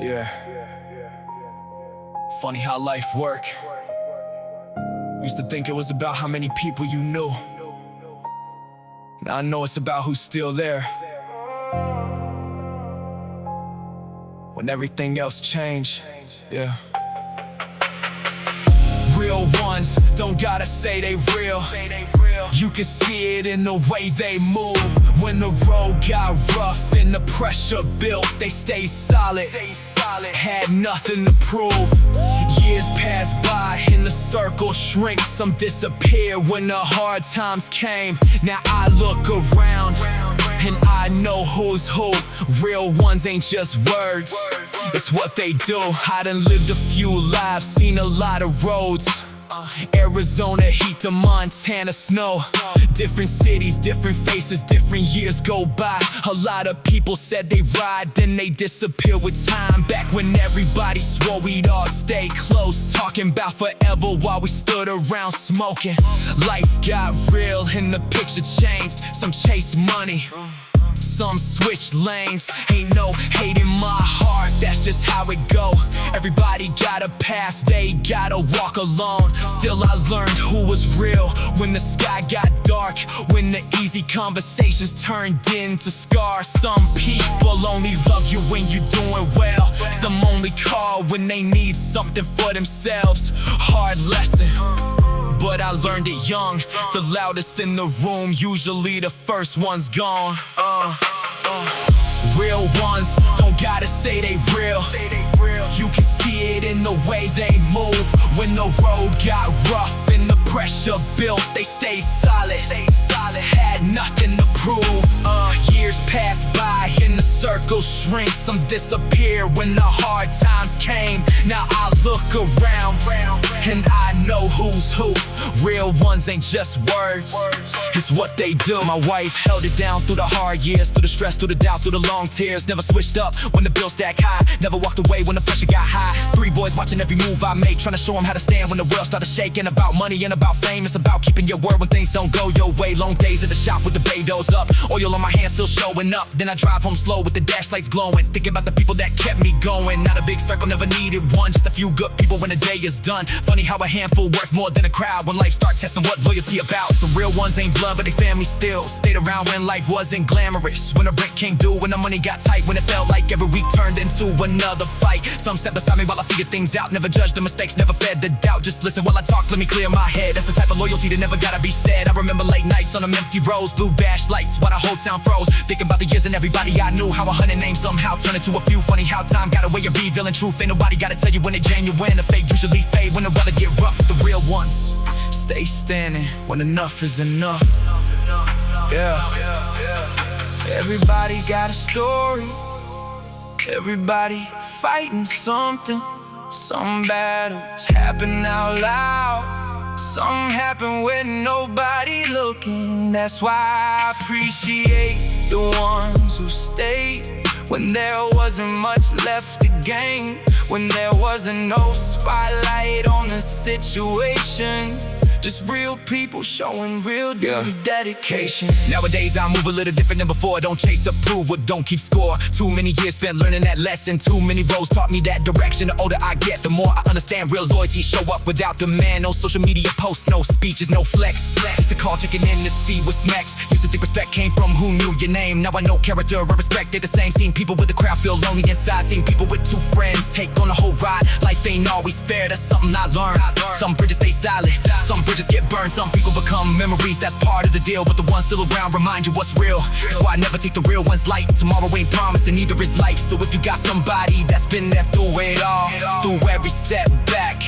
Yeah. Funny how life work. Used to think it was about how many people you knew. Now I know it's about who's still there. When everything else changed, yeah. Real ones don't gotta say they real. You can see it in the way they move. When the road got rough and the pressure built, they stayed solid. Had nothing to prove. Years pass by and the circle shrinks. Some disappear when the hard times came. Now I look around and I know who's who. Real ones ain't just words, it's what they do. I done lived a few lives, seen a lot of roads. Arizona heat to Montana snow. Different cities, different faces, different years go by. A lot of people said they ride, then they disappear with time. Back when everybody swore we'd all stay close, talking about forever while we stood around smoking. Life got real and the picture changed. Some chased money, some switch lanes. Ain't no hate in my heart, that's just how it go. Everybody got a path, they gotta walk alone. Still I learned who was real when the sky got dark. When the easy conversations turned into scars. Some people only love you when you're doing well. Some only call when they need something for themselves. Hard lesson, but I learned it young. The loudest in the room, usually the first one's gone. Real ones don't gotta say they real. You can see it in the way they move. When the road got rough and the pressure built, they stayed solid. Had nothing to prove. Years pass by and the circle shrinks. Some disappear when the hard times came. Now I look around and I know who's who. Real ones ain't just words, it's what they do. My wife held it down through the hard years, through the stress, through the doubt, through the long tears. Never switched up when the bills stacked high. Never walked away when the pressure got high. 3 boys watching every move I make, trying to show them how to stand when the world started shaking. About money and about fame, it's about keeping your word when things don't go your way. Long days at the shop with the Beidos up, oil on my hands still showing up. Then I drive home slow with the dash lights glowing, thinking about the people that kept me going. Not a big circle, never needed one, just a few good people when the day is done. Funny how a handful worth more than a crowd when life starts testing what loyalty about. Some real ones ain't blood, but they family still. Stayed around when life wasn't glamorous, when the rent came due, when the money got tight, when it felt like every week turned into another fight. Some sat beside me while I figured things out. Never judged the mistakes, never fed the doubt. Just listen while I talk, let me clear my head. That's the type of loyalty that never gotta be said. I remember late nights on them empty roads, blue bash lights while the whole town froze, thinking about the years and everybody I knew. How 100 names somehow turned into a few. Funny how time got a way of revealing truth. Ain't nobody gotta tell you when it genuine. The fake usually fade when the weather get rough. The real ones stay standing when enough is enough. Yeah. Everybody got a story, everybody fighting something. Some battles happen out loud, some happen when nobody looking. That's why I appreciate the ones who stayed when there wasn't much left to gain, when there wasn't no spotlight on the situation. Just real people showing real dedication. Nowadays I move a little different than before. Don't chase approval, don't keep score. Too many years spent learning that lesson. Too many roads taught me that direction. The older I get, the more I understand real loyalty. Show up without demand. No social media posts, no speeches, no flex. It's a call checking in to see what's next. Used to think respect came from who knew your name. Now I know character and respect, they're the same. Seen people with the crowd feel lonely inside. Seen people with 2 friends take on the whole ride. Life ain't always fair, that's something I learned. Some bridges stay silent, some bridges get burned. Some people become memories, that's part of the deal. But the ones still around remind you what's real. That's why I never take the real ones light. Tomorrow ain't promised and neither is life. So if you got somebody that's been there through it all, through every setback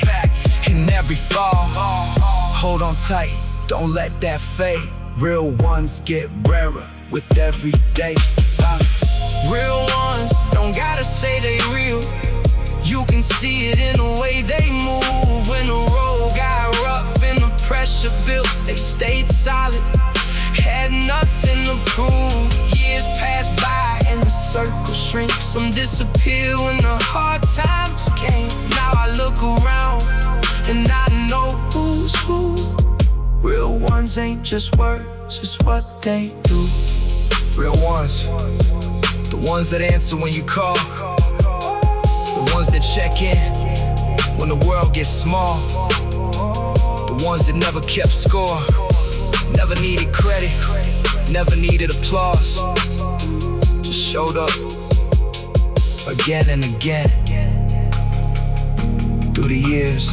and every fall, hold on tight, don't let that fade. Real ones get rarer with every day. Real ones don't gotta say they real. You can see it in the way they move. When the road got rough and the pressure built, they stayed solid. Had nothing to prove. Years passed by and the circle shrinks. Some disappear when the hard times came. Now I look around and I know who's who. Real ones ain't just words, it's what they do. Real ones, the ones that answer when you call. The ones that check in when the world gets small. The ones that never kept score, never needed credit, never needed applause. Just showed up again and again through the years.